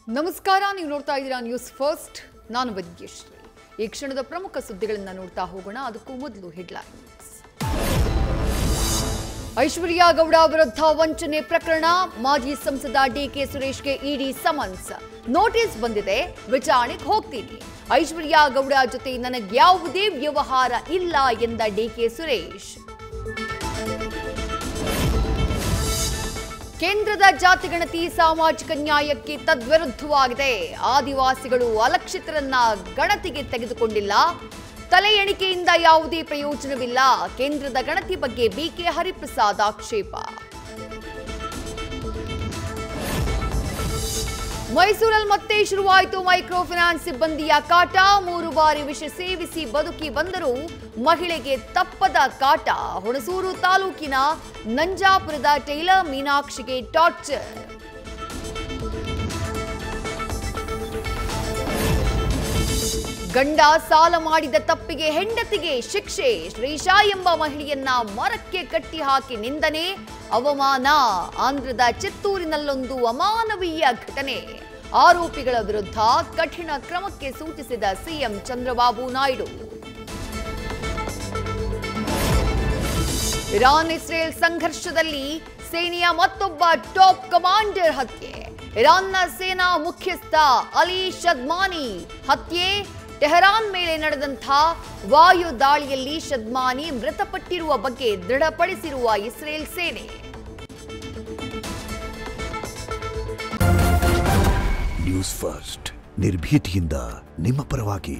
ನಮಸ್ಕಾರ, ನೀವು ನೋಡ್ತಾ ಇದ್ದೀರಾ ನ್ಯೂಸ್ ಫಸ್ಟ್. ನಾನು ವಿದ್ಯಶ್ರೀ. ಈ ಕ್ಷಣದ ಪ್ರಮುಖ ಸುದ್ದಿಗಳನ್ನು ನೋಡ್ತಾ ಹೋಗೋಣ. ಅದಕ್ಕೂ ಮೊದಲು ಹೆಡ್ಲೈನ್ಸ್. ಐಶ್ವರ್ಯ ಗೌಡ ವಿರುದ್ಧ ವಂಚನೆ ಪ್ರಕರಣ, ಮಾಜಿ ಸಂಸದ ಡಿಕೆ ಸುರೇಶ್ಗೆ ಇಡಿ ಸಮನ್ಸ್. ನೋಟಿಸ್ ಬಂದಿದೆ, ವಿಚಾರಣೆಗೆ ಹೋಗ್ತೀನಿ. ಐಶ್ವರ್ಯ ಗೌಡ ಜೊತೆ ನನಗ್ಯಾವುದೇ ವ್ಯವಹಾರ ಇಲ್ಲ ಎಂದ ಡಿಕೆ ಸುರೇಶ್. ಕೇಂದ್ರದ ಜಾತಿಗಣತಿ ಸಾಮಾಜಿಕ ನ್ಯಾಯಕ್ಕೆ ತದ್ವಿರುದ್ಧವಾಗಿದೆ. ಆದಿವಾಸಿಗಳು ಅಲಕ್ಷಿತರನ್ನ ಗಣತಿಗೆ ತೆಗೆದುಕೊಂಡಿಲ್ಲ. ತಲೆ ಎಣಿಕೆಯಿಂದ ಯಾವುದೇ ಪ್ರಯೋಜನವಿಲ್ಲ. ಕೇಂದ್ರದ ಗಣತಿ ಬಗ್ಗೆ ಬಿಕೆ ಹರಿಪ್ರಸಾದ್ ಆಕ್ಷೇಪ. ಮೈಸೂರಲ್ಲಿ ಮತ್ತೆ ಶುರುವಾಯಿತು ಮೈಕ್ರೋ ಫೈನಾನ್ಸ್ ಸಿಬ್ಬಂದಿಯ ಕಾಟ. 3 ಬಾರಿ ವಿಷ ಸೇವಿಸಿ ಬದುಕಿ ಬಂದರೂ ಮಹಿಳೆಗೆ ತಪ್ಪದ ಕಾಟ. ಹುಣಸೂರು ತಾಲೂಕಿನ ನಂಜಾಪುರದ ಟೈಲರ್ ಮೀನಾಕ್ಷಿಗೆ ಟಾರ್ಚರ್. ಗಂಡ ಸಾಲ ಮಾಡಿದ ತಪ್ಪಿಗೆ ಹೆಂಡತಿಗೆ ಶಿಕ್ಷೆ. ಶ್ರೀಶಾ ಎಂಬ ಮಹಿಳೆಯನ್ನ ಮರಕ್ಕೆ ಕಟ್ಟಿ ಹಾಕಿ ನಿಂದನೆ, ಅವಮಾನ. ಆಂಧ್ರದ ಚಿತ್ತೂರಿನಲ್ಲೊಂದು ಅಮಾನವೀಯ ಘಟನೆ. ಆರೋಪಿಗಳ ವಿರುದ್ಧ ಕಠಿಣ ಕ್ರಮಕ್ಕೆ ಸೂಚಿಸಿದ CM Chandrababu Naidu. Iran Israel ಸಂಘರ್ಷದಲ್ಲಿ ಸೇನೆಯ ಮತ್ತೊಬ್ಬ ಟಾಪ್ ಕಮಾಂಡರ್ ಹತ್ಯೆ. ಇರಾನ್ನ ಸೇನಾ ಮುಖ್ಯಸ್ಥ ಅಲಿ ಶದ್ಮಾನಿ ಹತ್ಯೆ. ಟೆಹರಾನ್ ಮೇಲೆ ನಡೆದಂಥ ವಾಯು ದಾಳಿಯಲ್ಲಿ ಶದ್ಮಾನಿ ಮೃತಪಟ್ಟಿರುವ ಬಗ್ಗೆ ದೃಢಪಡಿಸಿರುವ ಇಸ್ರೇಲ್ ಸೇನೆ. ನ್ಯೂಸ್ ಫಸ್ಟ್, ನಿರ್ಭೀತಿಯಿಂದ ನಿಮ್ಮ ಪರವಾಗಿ.